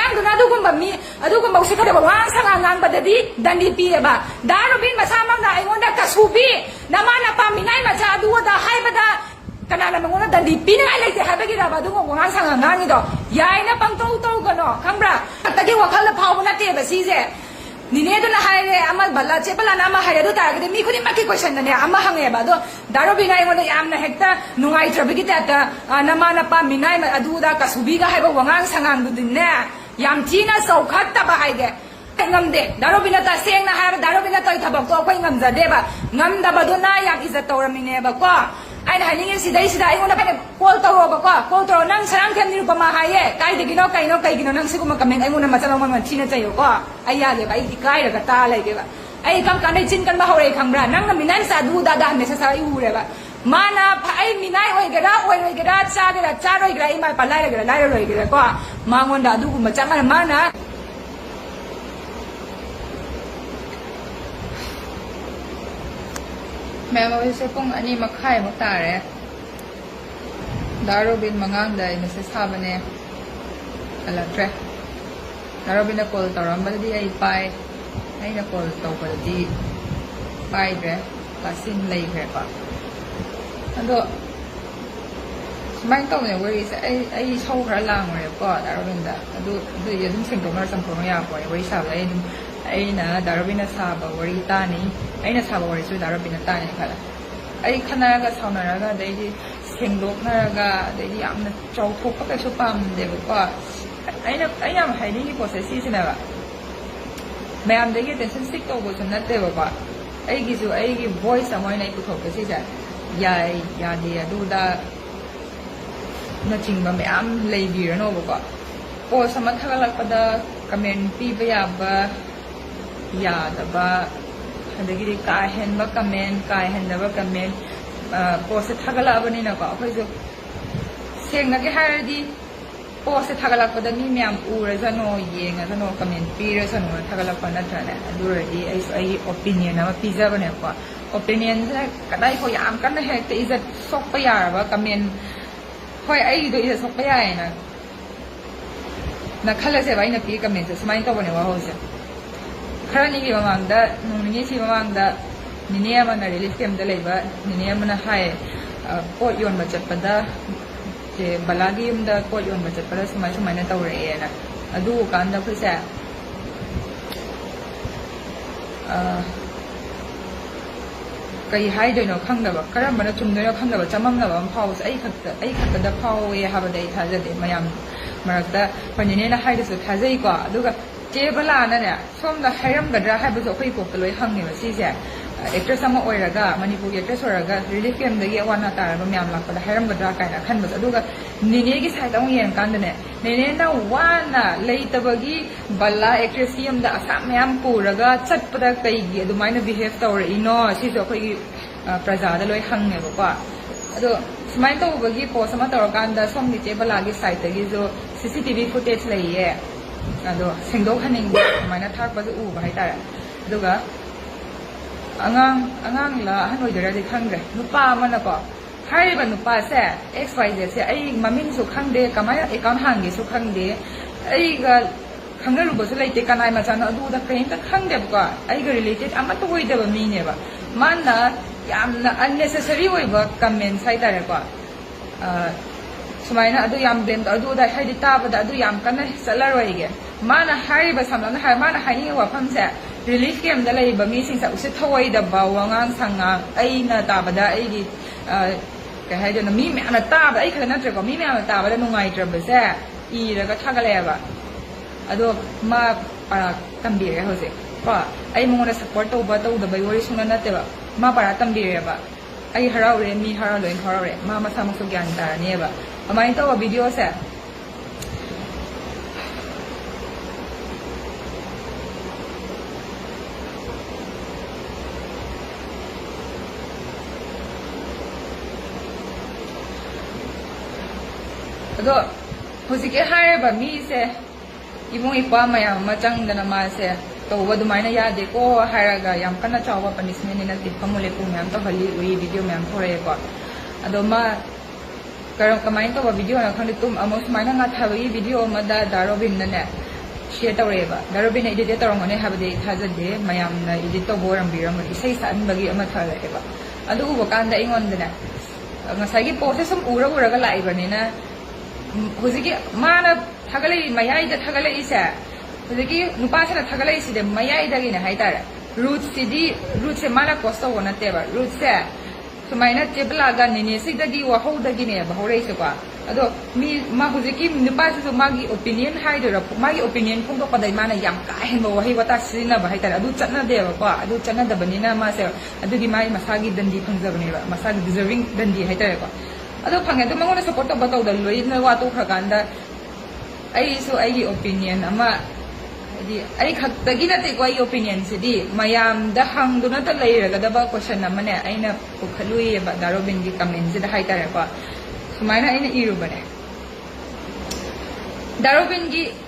angduna adugumba mi adugumba usikade ba wang sanga ngang badadi dandi pi ba darubin masamang na ingonda kasubi namana paminay macha aduda haibada kanana mangona dandi pi na laite habagi da ba dungo wang sanga ngang ido yaina pangtau tau gano kambra tagi wakal phau na te ba sise nine do na haire amal balla che bala na ma haire do ta gade mi khudi makki question na ne ama hange ba do darubin ai ngona yamna hekta nungai trabigi ta namana paminay aduda kasubi ga haiba wang sanga du din ne yam china saukhat ta ba haide ngamde darobina ta seng na ha darobina ta thabak to koi ngamja de ba ngamda ba do na yam izat tawramine ba ko ai na haning sidai sidai ngona ka call tawro ba ko call tawro nang sarang khem Nirupama haye kai de gino kai gino nang siguma kameng ai ngona machalong man china chayo ko ai ya le ba ai kai ra ka ta lai ge ba ai kam kan dai chin kan ba hore khangbra nang na minan sa du da da me sa sa u re ba mana ai minai oi gada cha gada cha roi gada imai pa lai roi gada ko mangon da du ma chang mana Mama wis pong ani makai maktare darobin mangang dai message habane ala tre darobin na call taram baldi ai pai ai na call to baldi pai re pasin lei re pa ado mai to ne wari se ai chau khra lang re ko darobin da ado ye dum sing to mar sam pro ya ko wari sa lai ai na darobin na sa ba wari ta ni ai na sa ba wari su darobin na ta ni khala ai khana ga sauna ga dai di sengdok na ga dai di amna chau thok ka su pam de ko ai na hai ni process si na ba mayam de ge tension stick to go sun na te ba ai gi su ai gi voice amoi nai ku thok ka si ja ya de du da na ching ba mayam lei bi no ba ko sama thagalak pada comment pi ba ya ba ya da ba adagi ka hen ba comment ka hen da ba comment post thagala bani na ko khoi jo seng na ge har di post thagala ko da mi myam u ra jano ye nga jano comment pi ra jano thagala ko na thana adu ra di ai opinion na pi ja bane ko opinion ja kadai ko yam kan na he te izat sok pa ya ba comment khoi ai do izat sok pa ya na khala se bai na pi comment se smai to bane wa ho se khara ni mamang da nungi si mamang da nine ama na releif kem da leiba nine ama na hai pot yon ma chat pada je balagi um da pot yon ma chat pada samai na taw re na adu kan da phisa kai hai do no khang da ba karam ma na chum do no khang da ba chamam na ba phau ai khat da phau ye ha ba dai tha ja de mayam marak da panine na hai da su tha jai ko adu ga che bala na ne som da hairam gadra hai bu zo khoi ko loi hang ni ba si se actress ama oiraga manipuri actress oraga releif kem da ye wana ta ba myam lak da hairam gadra kai na khan ba adu ga nine gi sai ta yen kan da ne nine na wana lei ta ba gi bala actress yam da asam myam puraga chat pada kai gi adu mai na behave ta or ino si zo khoi gi praja da loi hang ne ba ado smai to ba gi post ma ta kan da som ni che bala gi sai ta gi zo cctv footage lai ye ado sengdok haning mai na thak ba zu u ba hai ta adu ga angang la hanoi dera de khang re nupa mana ko hai ba nupa se xyz se ai mamin su khang de kamaya account hang gi su khang de ai ga khang na lu ba su lai te kanai ma chan adu da kain ta khang de ko ai ga related ama to hoi de ba mi ne ba man na yam na unnecessary hoi ba comment sai ta re ko sumaina adu yam blame to adu da hai di ta ba da adu yam kan na salaroi ge mana hai ba samla na hai mana hai ni wa pham se releif kem da lai ba mi sing sa usi thawai da ba wangang sanga ai na ta ba da ai gi ka hai de na mi me na ta ba ai khala na tre ko mi me na ta ba da nungai tre ba se i ra ka tha ga le ba ado ma para tambi re ho se ko ai mo na support to ba to da bai wori suna na te ba ma para tambi re ba ai harau re mi harau loin harau re ma ma sa mo so gyan ta ne ba amai to video se ado hojike hai ba mi se imong ipa maya machang dana ma se to wa dumai na ya de ko haraga yam kana chawa punishment ni na ti pamule pu myam to hali ui video myam thore ko ado ma karam kamai to video na khani tum amos mai na nga thawi video ma da darobin na ne share tawreba darobin edit tawrangone habade thajade mayamna edit to borambiram isai san bagi ama thaleba adu uba kanda ingondana ngasagi post sum ura ga laibane na hojiki mana thagalai mayai da thagalai isa hojiki nupasana thagalai side mayai da gina haitara root se mana costa wona teba root se sumaina tebla ga nini sidagi wa hodagi ne ba horei se kwa ado mi ma hojiki nupasa so magi opinion haidora magi opinion phong to padai mana yam ka hen ba wahi wata sina ba haitara adu chatna deba kwa adu chatna da banina ma se adu gi mai masagi dandi phangzabane ba masagi deserving dandi haitara kwa ado phang adu mangona support ba taw da loi na wa to khaganda ai so ai gi opinion ama di ai khaktagi na te ko ai opinion se di mayam da hang du na ta lai ra da ba question na mane aina pukhalui ba darobin gi comment se da haitara kwa sumaina aina iru bane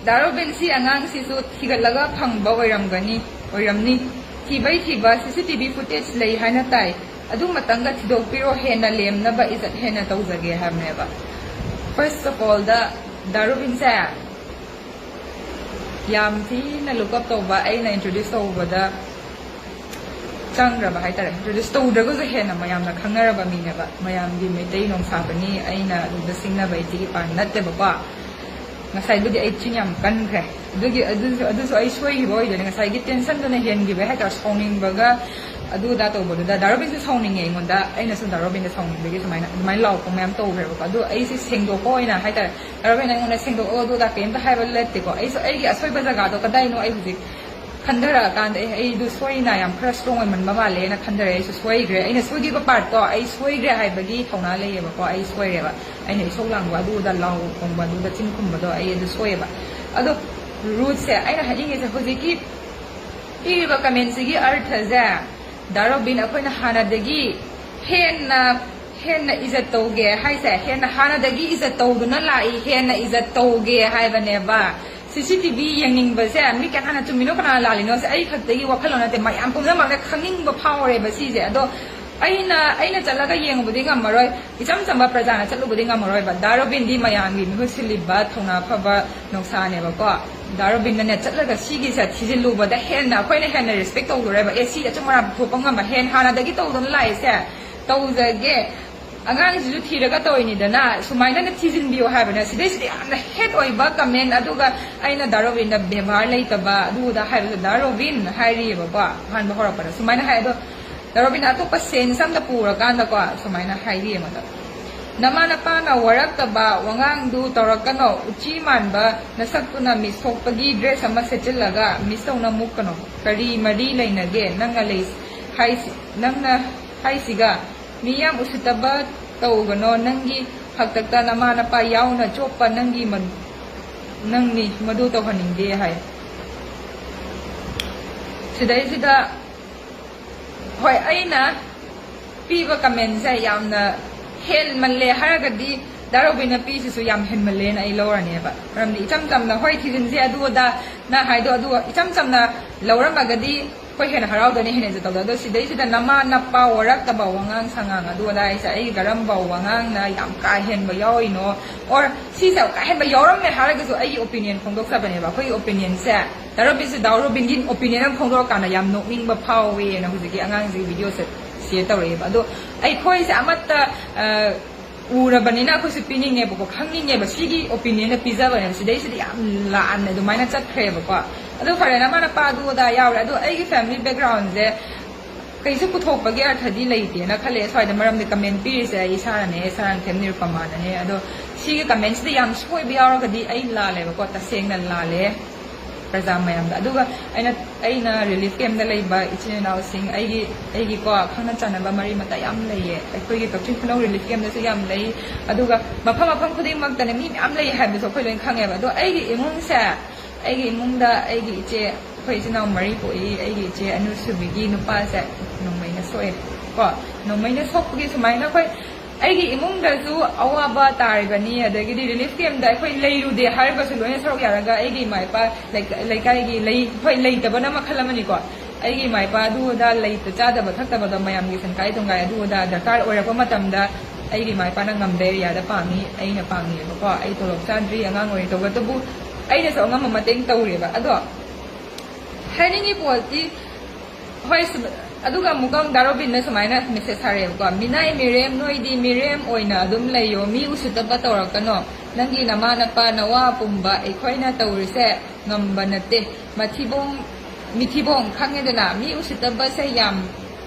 darobin si angang si su thigalaga phangba oiramni thiba CCTV footage lei haina tai adu matanga thidok piro hena lemna ba izat hena tawjage hamne ba first of all darobin sa yam thina look up to ba aina introduce to da changra ba haitare introduce to da go hena mayam na khangara ba mine ba mayam gi meitei nong sabani aina da singna ba ti pa natte ba ngasai budi ai chinyam kan kre adu so ai soi roi de ngasai gi tension da na hen gi ba haita sounding ba ga adu da to bo da darobin se sounding nge ngon da aina so darobin da sounding de gi mai na mai lau ko mayam to kre ba adu ai si sengdo ko ina haita darobin na ngona sengdo o do da kem da hai ba let ko ai so ai gi asoi ba jaga do kadai no ai huji khandara kan ai du soi na yam khra strong man ba le na khandara ai so soi gre ai na soi gi ba part to ai soi gre hai ba gi thona le ba ko ai soi re ba ai na so lang ba du da lau kong ba du da chin kum ba do ai du soi ba ado root se ai na hading se huji ki pi ba comment si gi artha za darobin akoina hana dagi henna izat toge hai sa henna hana dagi izat toguna lai henna izat toge hai bane ba CCTV yangning ba se mi ka hana chumino kana la lino se ai khattagi wakhalona te mayam pumna ma khangning ba power ba si je ado aina chalaga yeng budi ngamaroi icham chamba prajana chalu budi ngamaroi ba darobin di mayam gi mi siliba thona phaba noksa ne ba ko darobin ne chatlaga sigi sa thijilu ba da henna khoina henna respect to do re ba ac achumara thopanga ma hen hana dagi to don lai se to jage angang ju thiraga toini dana sumaina ne thijin bio ha bana sidai amna head oi ba comment aduga aina darobin da bebar lai ta ba adu da hai darobin hairi ba ba han ba hora pa sumaina hai do darobin ato pa sen sam da pura kan da ko sumaina hairi ma da namana pa na warak ta ba wangang du torakano uchi man ba nasaktuna misokpagi dress ama sechilaga misona mukano kari mari lainage nanga leis nangna haisiga miyam usitaba tawgano nangi haktakta namana pa yauna chopa nangi nangni madu tawhaningde hai sidai sida hoi aina piba comment sa yamna hen malle haragadi darobina pi su yam hen malle na ai lora ne ba ramdi icham cham na hoi thijin se adu da na hai do adu icham cham na lora magadi hoi hen harau da ne hen je taw da sidai sida nama na pa warak ta ba wangang sangang adu da ai sa ai garam ba wangang na yam ka hen ba yoi no or si sa ka hen ba yoram me haraga su ai opinion khongdok sa bane ba hoi opinion se darobin se darobin gin opinion am khongdok ka na yam no ning ba phawe na huziki angang ji video se share tawre ba do ai khoi se amatta urabanina ko se pininge ba ko khangninge ba sigi opinion na pizza ba ne sidai sidai yam la an ne do maina chat khre ba ko ado khare na mana pa du da yaw ado ai gi family background je kai su puthok ba ge arthadi leite na khale swai da maram de comment pi se ai sara ne sarang them Nirupama na ne ado sigi comments de yam soi bi yaw ga di ai la le ba ko ta seng na la le Prazamayam da aduga aina relief camp da lay ba ichinaw sing ai ko khana chana ba mari mata yam lay ai gi doctor khano relief camp da se yam lay aduga mafam khuding mag ta ne mi am lay ha bi so khoi loin khange ba do ai gi imung sa ai gi imung da ai gi che khoi chinaw mari ko ai gi che anu subi gi nupa sa nongmai na soe ko nongmai na sok gi sumai na khoi ai gi imung da su awaba tar ba ni adagi di relief camp da khoi lei ru de har ba su loin sarok yaraga ai gi mai pa like kai gi lei khoi lei ta ba na ma khalamani ko ai gi mai pa du da lei ta cha da ba thak ta ba da mayam gi san kai tongai du da dakar ora pa matam da ai gi mai pa na ngam de ya da pa mi ai na pa mi ba ko ai to lok chandri angang oi to ga to bu ꯑꯩꯅꯁꯨ ꯑꯉꯝꯕ ꯃꯇꯦꯡ ꯇꯧꯔꯦꯕ ꯑꯗꯣ ꯍꯥꯏꯅꯤꯡꯉꯤ ꯄꯣꯠꯇꯤ ꯍꯣꯏ ꯑꯗꯨꯒ ꯑꯃꯨꯛꯀ ꯗꯥꯔꯣꯕꯤꯟꯅ ꯁꯨꯃꯥꯏꯅ ꯃꯦꯁꯦꯖ ꯊꯥꯔꯛꯑꯦꯕꯀꯣ ꯃꯤꯅꯥꯏ ꯃꯤꯔꯦꯝ ꯅꯣꯏꯗꯤ ꯃꯤꯔꯦꯝ ꯑꯣꯏꯅ ꯑꯗꯨꯝ ꯂꯩꯌꯣ ꯃꯤ ꯎꯁꯤꯠꯇꯕ ꯇꯧꯔꯛꯀꯅꯣ ꯅꯪꯒꯤ ꯅꯃꯥ ꯅꯄꯥ ꯅꯋꯥ ꯄꯨꯝꯕ ꯑꯩꯈꯣꯏꯅ ꯇꯧꯔꯤꯁꯦ ꯉꯝꯕ ꯅꯠꯇꯦ ꯃꯤꯊꯤꯕꯣꯡ ꯈꯪꯉꯦꯗꯅ ꯃꯤ ꯎꯁꯤꯠꯇꯕꯁꯦ ꯌꯥꯝ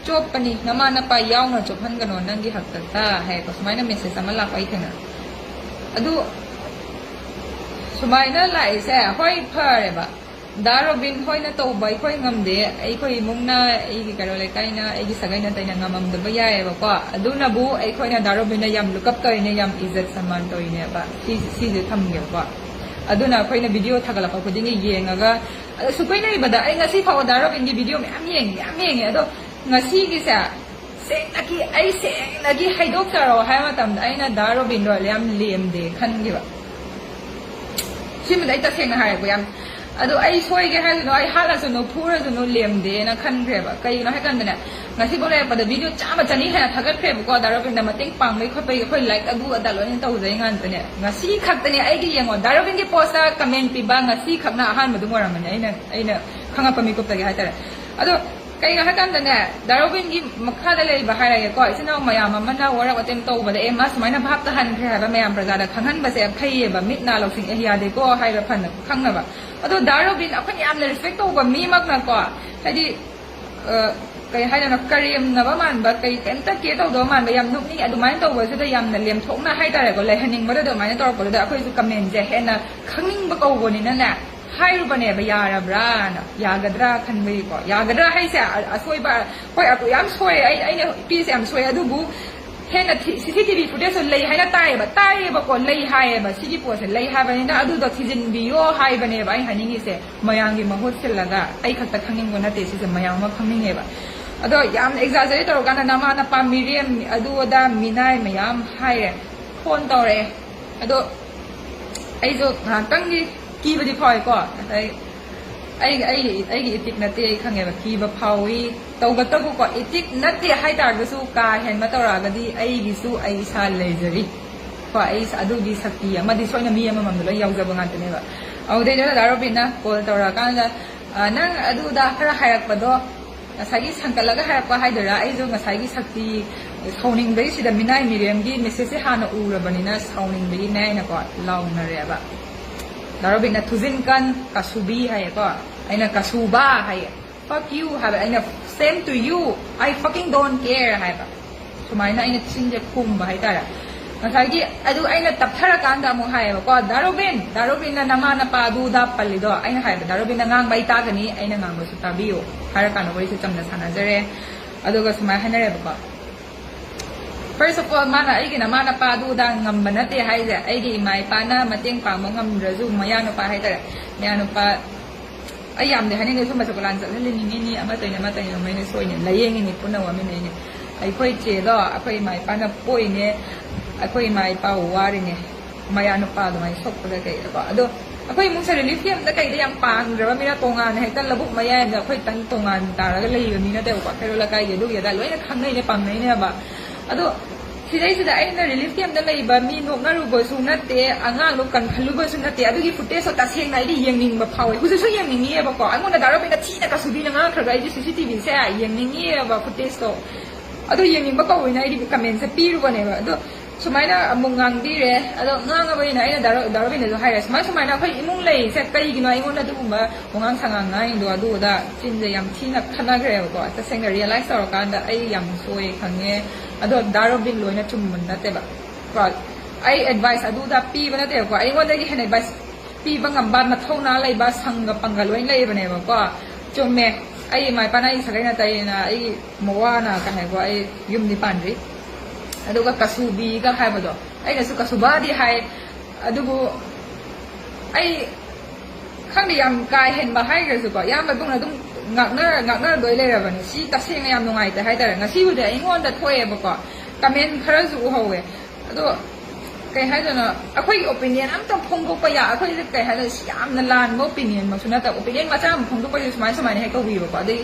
ꯆꯣꯞꯄꯅꯤ ꯅꯃꯥ ꯅꯄꯥ ꯌꯥꯎꯅ ꯆꯣꯞꯍꯟꯒꯅꯣ ꯅꯪꯒꯤ ꯍꯛꯇꯛꯇ ꯍꯥꯏꯀꯣ ꯁꯨꯃꯥꯏꯅ ꯃꯦꯁꯦꯖ ꯑꯃ ꯂꯥꯛꯄ ꯑꯩ ꯊꯦꯡꯅ ꯑꯗꯨ ꯁꯨꯃꯥꯏꯅ ꯂꯥꯛꯏꯁꯦ ꯍꯣꯏ ꯐꯔꯦꯕ ꯗꯥꯔꯣꯕꯤꯟ ꯍꯣꯏꯅ ꯇꯧꯕ ꯑꯩꯈꯣꯏ ꯉꯝꯗꯦ ꯑꯩꯈꯣꯏ ꯏꯃꯨꯡꯅ ꯑꯩꯒꯤ ꯀꯩꯅꯣ ꯂꯩꯀꯥꯏꯅ ꯑꯩꯒꯤ ꯁꯥꯒꯩ ꯅꯥꯇꯩꯅ ꯉꯝꯃꯝꯗꯕ ꯌꯥꯏꯑꯕꯀꯣ ꯑꯗꯨꯅꯕꯨ ꯑꯩꯈꯣꯏꯅ ꯗꯥꯔꯣꯕꯤꯟꯅ ꯌꯥꯝ ꯂꯨꯀꯞ ꯇꯧꯔꯤꯅꯦ ꯌꯥꯝ ꯏꯖꯠ ꯁꯟꯃꯥꯟ ꯇꯧꯔꯤꯅꯦꯕ ꯁꯤꯁꯦ ꯊꯝꯒꯦꯕꯀꯣ ꯑꯗꯨꯅ ꯑꯩꯈꯣꯏꯅ ꯚꯤꯗꯤꯑꯣ ꯊꯥꯒꯠꯂꯛꯄ ꯈꯨꯗꯤꯡꯒꯤ ꯌꯦꯡꯉꯒ ꯁꯨꯛꯀꯩ ꯂꯩꯕꯗ ꯑꯩ ꯉꯁꯤ ꯐꯥꯎꯕ ꯗꯥꯔꯣꯕꯤꯟꯒꯤ ꯚꯤꯗꯤꯑꯣ ꯃꯌꯥꯝ ꯌꯦꯡꯉꯦ ꯑꯗꯣ ꯉꯁꯤꯒꯤꯁꯦ ꯁꯦꯡꯅꯒꯤ ꯍꯩꯗꯣꯛꯆꯔꯣ ꯍꯥꯏꯕ ꯃꯇꯝꯗ ꯑꯩꯅ ꯗꯥꯔꯣꯕꯤꯟꯗꯣ ꯌꯥꯝ ꯂꯦꯝꯗꯦ ꯈꯟꯈꯤꯕ ꯁꯤꯃꯗ ꯑꯩ ꯇꯁꯦꯡꯅ ꯍꯥꯏꯔꯦꯀꯣ ꯌꯥꯝ ꯑꯗꯣ ꯑꯩ ꯁꯣꯏꯒꯦ ꯍꯥꯏꯔꯁꯨ ꯑꯩ ꯍꯥꯠꯂꯁꯨ ꯐꯨꯔꯁꯨ ꯂꯦꯝꯗꯦꯅ ꯈꯟꯈ꯭ꯔꯦꯕ ꯀꯩꯒꯤꯅꯣ ꯍꯥꯏꯀꯥꯟꯗꯅꯦ ꯉꯁꯤꯐꯥꯎ ꯂꯩꯔꯛꯄꯗ ꯚꯤꯗꯤꯑꯣ ꯆꯥꯝꯃ ꯆꯅꯤ ꯍꯦꯟꯅ ꯊꯥꯒꯠꯈ꯭ꯔꯦꯕꯀꯣ ꯗꯥꯔꯣꯕꯤꯟꯗ ꯃꯇꯦꯡ ꯄꯥꯡꯕꯩ ꯈꯣꯠꯄꯩ ꯑꯩꯈꯣꯏ ꯂꯥꯏꯛ ꯑꯗꯨ ꯑꯗꯥ ꯂꯣꯏꯅ ꯇꯧꯖꯩ ꯉꯥꯛꯇꯅꯦ ꯉꯁꯤ ꯈꯛꯇꯅꯦ ꯑꯩꯒꯤ ꯌꯦꯡꯉꯣ ꯗꯥꯔꯣꯕꯤꯟꯒꯤ ꯄꯣꯁꯇ ꯀꯃꯦꯟ ꯄꯤꯕ ꯉꯁꯤ ꯈꯛꯅ ꯑꯍꯥꯟꯕꯗꯨꯝ ꯑꯣꯏꯔꯝꯒꯅꯤ ꯑꯩꯅ ꯈꯪꯉꯛꯄ ꯃꯤꯀꯨꯞꯇꯒꯤ ꯍꯥꯏꯇꯥꯔꯦ ꯑꯗꯣ ꯀꯩꯅꯣ ꯍꯥꯏꯀꯥꯟꯗꯅꯦ ꯗꯥꯔꯣꯕꯤꯟꯒꯤ ꯃꯈꯥꯗ ꯂꯩꯕ ꯍꯥꯏꯔꯒꯦꯀꯣ ꯏꯆꯤꯟ ꯏꯅꯥꯎ ꯃꯌꯥꯝ ꯑꯃꯅ ꯋꯥꯔꯛ ꯋꯥꯇꯦꯝ ꯇꯧꯕꯗ ꯃꯥ ꯁꯨꯃꯥꯏꯅ ꯚꯥꯞꯇ ꯍꯟꯈ꯭ꯔꯦ ꯍꯥꯏꯕ ꯃꯌꯥꯝ ꯄ꯭ꯔꯖꯥꯗ ꯈꯪꯍꯟꯕꯁꯦ ꯐꯩꯌꯦꯕ ꯃꯤꯠ ꯅꯥ ꯂꯧꯁꯤꯡ ꯌꯥꯗꯦꯀꯣ ꯍꯥꯏꯕ ꯐꯅ ꯈꯪꯅꯕ ꯑꯗꯣ ꯗꯥꯔꯣꯕꯤꯟ ꯑꯩꯈꯣꯏꯅ ꯌꯥꯝꯅ ꯔꯦꯁꯄꯦꯛ ꯇꯧꯕ ꯃꯤꯃꯛꯅꯀꯣ ꯍꯥꯏꯗꯤ ꯀꯩ ꯍꯥꯏꯗꯣꯏꯅೋ ꯀꯔꯦꯝꯅꯕ ꯃꯥꯟꯕ ꯀꯩꯝꯇ ꯀꯦꯌꯔ ꯇꯧꯗꯕ ꯃꯥꯟꯕ ꯌꯥꯝ ꯅꯣꯛꯅꯤꯡ ꯑꯗꯨꯃꯥꯏꯅ ꯇꯧꯕꯁꯤꯗ ꯌꯥꯝꯅ ꯂꯦꯝꯊꯣꯛꯅ ꯍꯥꯏꯇꯥꯔꯦꯀꯣ ꯂꯩꯍꯟꯅꯤꯡꯕꯗ ꯑꯗꯨꯃꯥꯏꯅ ꯇꯧꯔꯛꯄꯗꯨꯗ ꯑꯩꯈꯣꯏꯁꯨ ꯀꯃꯦꯟꯁꯦ ꯍꯦꯟꯅ ꯈꯪꯅꯤꯡꯕ ꯀꯧꯕꯅꯤꯅꯅꯦ ꯍꯥꯏꯔꯨꯕꯅꯦꯕ ꯌꯥꯔꯕ꯭ꯔꯥꯅ ꯌꯥꯒꯗ꯭ꯔꯥ ꯈꯟꯕꯒꯤꯀꯣ ꯌꯥꯒꯗ꯭ꯔꯥ ꯍꯥꯏꯁꯦ ꯑꯁꯣꯏꯕ ꯍꯣꯏ ꯌꯥꯝ ꯁꯣꯏ ꯑꯩꯅ ꯄꯤꯁꯦ ꯌꯥꯝ ꯁꯣꯏ ꯑꯗꯨꯕꯨ ꯍꯦꯟꯅ CCTV ꯐꯨꯇꯦꯖꯁꯨ lei haina taiyebako lei hayeba sigi pose lei habanina adudo thijinbiyo haibaneba ai haningise mayangi mahut silaga ai khakta khangingbo nate sise mayang ma khangingeba ado yam exaggerate torgana namana pamiriam aduda minai mayam haire phone tore ado ai jo tangi kibadi phoi ko ai itik nate ai khangeba kiba phawi tawgatabu ko itik nate hai targasu ka henma toragadi ai gisu ai sa lejari ko ai adugi sakti amadi soina mi amam lo yaujaba ngantaneba aude jara darobina call toraganda nang aduda khara hayakpado ngasagi sankalaga hayakpa haidara ai jo ngasagi sakti sauning bai sida minai miriam gi message hana urabanina sauning bai nai na ko launareba darobina tujinkan kasubi hai ko aina kasuba hai fuck you have aina same to you I fucking don't care hai ba sumaina aina chinje khumba hai tara ngasagi adu aina tapthara kanda mu hai ba ko darobin na namana pa du da palido aina hai ba darobin na ngang bai ta gani aina ngang ba su tabiyo hara kana wari su chamna sanajare adu ga sumai hanare ba ko first of all mana aigi na mana pa du da ngam banate hai ja aigi mai pa na mateng pa mo ngam razu mayano pa hai tara mayano pa ayam de hanin su ma sa kulan sa ni ama toina mai ne soi ne layeng ni puna wa me ne ai khoi che do akhoi mai pa na poi ne akhoi mai pa wari ne mayano pa do mai sok da kai ba ado akhoi mung sa relief yam da kai da yang pang ra mi na tongan hai tan labuk maya da akhoi tan tongan ta ra ga lei mi na de ba kai ro la kai ge du ya da loi na khang nei ne pang nei ne ba ado sidai sida aina relief camp da leiba mi nok na ru bo su natte angang lo kan khalu bo su natte adugi footage so ta seng nai di yengning ba phawe hu su yengning ni ba ko angona daro be na thi na ka su bi na nga khra ga di CCTV se yengning ni ba footage so ado yengning ba ko ina di comment sa piru ba ne ba ado sumaina amungang di re ado nga ba ina aina daro be na jo haira sumaina khoi imung lei se kai gi no ingona du ba mungang sangang ngai do adu da chin je yam thi na khana gre ba ko ta seng realize tor kan da ai yam soi khange ado darobin loina chumman nate ba ko ai advice adu da pi ba nate ko ai ngonda gi hen advice pi ba ngam ba na thona lai ba sanga pangal loin lai ba ne ba ko chumme ai mai pa nai sagai na tai na ai mowa na ka hai ko ai yum ni pan ri adu ga kasubi ga hai ba do ai na su kasuba di hai adu bu ai khang di yam kai hen ba hai ga su ko yam ba tung na tung ngakna doi le rabani si taseng yam nungai ta hai tara ngasi bude ingon da thoe ba ko comment khara zu howe ado kai hai dana akhoi opinion am tam phong ko pa ya akhoi kai hai da yam na lan mo opinion ma suna ta opinion ma cha phong ko pa smai hai ko wi ba dai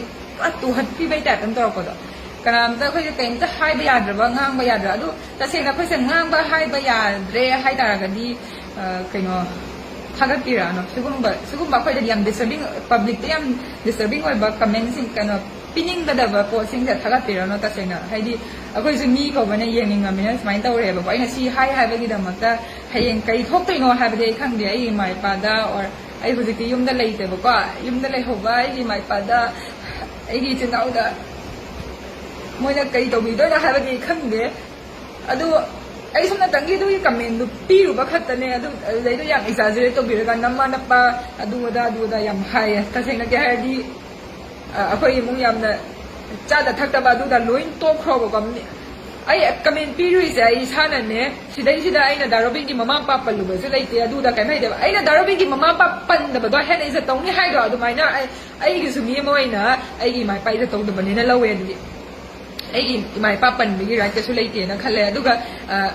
atu hat pi bai ta tam tor ko do kanam ta khoi kai ta hai ba ya dra ba ngang ba ya dra ado taseng na khoi se ngang ba hai ba ya dre hai tara ga di kai no ꯊꯥꯒꯠꯄꯤꯔꯛꯑꯅꯣ ꯁꯤꯒꯨꯝꯕ ꯑꯩꯈꯣꯏꯗꯗꯤ ꯌꯥꯝ ꯗꯤꯁꯇꯔꯕꯤꯡ ꯄꯕ꯭ꯂꯤꯛꯇ ꯌꯥꯝ ꯗꯤꯁꯇꯔꯕꯤꯡ ꯑꯣꯏꯕ ꯀꯃꯦꯟꯁꯤꯡ ꯀꯩꯅꯣ ꯄꯤꯅꯤꯡꯒꯗꯕ ꯄꯣꯠꯁꯤꯡꯁꯦ ꯊꯥꯒꯠꯄꯤꯔꯛꯑꯅꯣ ꯇꯁꯦꯡꯅ ꯍꯥꯏꯗꯤ ꯑꯩꯈꯣꯏꯁꯨ ꯃꯤ ꯀꯧꯕꯅ ꯌꯦꯡꯅꯤꯡꯉꯕꯅꯤꯅ ꯁꯨꯃꯥꯏꯅ ꯇꯧꯔꯦꯕꯀꯣ ꯑꯩꯅ ꯁꯤ ꯍꯥꯏꯕꯒꯤꯗꯃꯛꯇ ꯍꯌꯦꯡ ꯀꯩ ꯊꯣꯛꯇꯣꯏꯅꯣ ꯍꯥꯏꯕꯗꯤ ꯑꯩ ꯈꯪꯗꯦ ꯑꯩꯒꯤ ꯏꯃꯥ ꯏꯄꯥꯗ ꯑꯣꯔ ꯑꯩ ꯍꯧꯖꯤꯛꯇꯤ ꯌꯨꯝꯗ ꯂꯩꯇꯦꯕꯀꯣ ꯌꯨꯝꯗ ꯂꯩꯍꯧꯕ ꯑꯩꯒꯤ ꯏꯃꯥ ꯏꯄꯥꯗ ꯑꯩꯒꯤ ꯏꯆꯤꯟ ꯏꯅꯥꯎꯗ ꯃꯣꯏꯅ ꯀꯩ ꯇꯧꯕꯤꯗꯣꯏꯅꯣ ꯍꯥꯏꯕꯗꯤ ꯑꯩ ꯈꯪꯗꯦ ꯑꯗꯨ ꯑꯩ ꯁꯨꯝꯅꯇꯪꯒꯤ ꯑꯗꯨꯒꯤ ꯀꯃꯦꯟꯗꯨ ꯄꯤꯔꯨꯕ ꯈꯛꯇꯅꯦ ꯑꯗꯨꯗꯩꯗꯣ ꯌꯥꯝ ꯑꯦꯛꯖꯥꯖꯔꯦꯠ ꯇꯧꯕꯤꯔꯒ ꯅꯝꯃ ꯅꯞꯄ ꯑꯗꯨ ꯑꯗꯥ ꯌꯥꯝ ꯍꯥꯏꯌꯦ ꯇꯁꯦꯡꯅꯒꯤ ꯍꯥꯏꯔꯗꯤ ꯑꯩꯈꯣꯏ ꯏꯃꯨꯡ ꯌꯥꯝꯅ ꯆꯥꯗ ꯊꯛꯇꯕ ꯑꯗꯨꯗ ꯂꯣꯏ ꯇꯣꯛꯈ꯭ꯔꯣꯕꯀꯣ ꯑꯩ ꯀꯃꯦꯟ ꯄꯤꯔꯨꯏꯁꯦ ꯑꯩ ꯏꯁꯥꯅꯅꯦ ꯁꯤꯗꯩꯁꯤꯗ ꯑꯩꯅ ꯗꯥꯔꯣꯕꯤꯟꯒꯤ ꯃꯃꯥ ꯃꯄꯥ ꯄꯜꯂꯨꯕꯁꯨ ꯂꯩꯇꯦ ꯑꯗꯨꯗ ꯀꯩꯝ ꯍꯩꯇꯦꯕ ꯑꯩꯅ ꯗꯥꯔꯣꯕꯤꯟꯒꯤ ꯃꯃꯥ ꯃꯄꯥ ꯄꯟꯗꯕꯗꯣ ꯍꯦꯟꯅ ꯏꯖꯠ ꯇꯧꯅꯤ ꯍꯥꯏꯗꯣ ꯑꯗꯨꯃꯥꯏꯅ ꯑꯩꯒꯤꯁꯨ ꯃꯤ ꯑꯃ ꯑꯣꯏꯅ ꯑꯩꯒꯤ ꯏꯃꯥ ꯏꯄꯥ ꯏꯖꯠ ꯇꯧꯗꯕꯅꯤꯅ ꯂꯧꯋꯦ ꯑꯗꯨꯗꯤ ꯑꯩꯒꯤ ꯏꯃꯥ ꯏꯄꯥ ꯄꯟꯕꯒꯤ ꯔꯥꯏꯠ ꯀꯩꯁꯨ ꯂꯩꯇꯦꯅ ꯈꯜꯂꯦ ꯑꯗꯨꯒ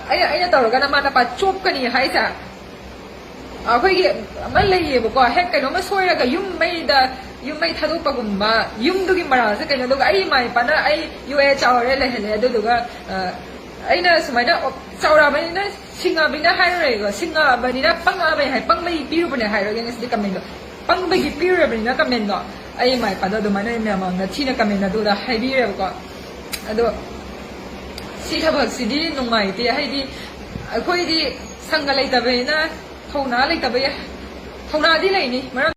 ꯑꯩꯅ ꯇꯧꯔꯒꯅ ꯃꯥ ꯅꯄꯥ ꯆꯣꯞꯀꯅꯤ ꯍꯥꯏꯁꯦ ꯑꯩꯈꯣꯏꯒꯤ ꯑꯃ ꯂꯩꯌꯦꯕꯀꯣ ꯍꯦꯛ ꯀꯩꯅꯣꯝꯃ ꯁꯣꯏꯔꯒ ꯌꯨꯝ ꯃꯩ ꯊꯥꯗꯣꯛꯄꯒꯨꯝꯕ ꯌꯨꯝꯗꯨꯒꯤ ꯃꯔꯥꯜꯁꯦ ꯀꯩꯅꯣ ꯑꯗꯨꯒ ꯑꯩ ꯏꯃꯥ ꯏꯄꯥꯅ ꯑꯩ ꯌꯣꯛꯑꯦ ꯆꯥꯎꯔꯦ ꯂꯩꯍꯜꯂꯦ ꯑꯗꯨꯗꯨꯒ ꯑꯩꯅ ꯁꯨꯃꯥꯏꯅ ꯆꯥꯎꯔꯛꯑꯕꯅꯤꯅ ꯁꯤꯡꯉꯛꯑꯕꯅꯤꯅ ꯍꯥꯏꯔꯨꯔꯦꯀꯣ ꯁꯤꯡꯉꯛꯑꯕꯅꯤꯅ ꯄꯪꯉꯛꯑꯕꯅꯤ ꯄꯪꯕꯒꯤ ꯄꯤꯔꯨꯕꯅꯦ ꯍꯥꯏꯔꯒꯦ ꯉꯁꯤꯗꯤ ꯀꯃꯦꯟꯗꯣ ꯄꯪꯕꯒꯤ ꯄꯤꯔꯨꯔꯕꯅꯤꯅ ꯀꯃꯦꯟꯗꯣ ꯑꯩ ꯏꯃꯥ ꯏꯄꯥꯗꯣ ꯑꯗꯨꯃꯥꯏꯅ ꯃꯌꯥꯝꯗ ꯊꯤꯅ ꯀꯃꯦꯟ ꯑꯗꯨꯗ ꯍꯥꯏꯕꯤꯔꯦꯕꯀꯣ ꯑꯗꯣ ꯁꯤ ꯊꯕꯛꯁꯤꯗꯤ ꯅꯨꯡꯉꯥꯏꯇꯦ ꯍꯥꯏꯗꯤ ꯑꯩꯈꯣꯏꯗꯤ ꯁꯪꯒ ꯂꯩꯇꯕꯅꯤꯅ ꯊꯧꯅꯥ ꯂꯩꯇꯕ ꯊꯧꯅꯥꯗꯤ ꯂꯩꯅꯤ ꯃꯔꯝ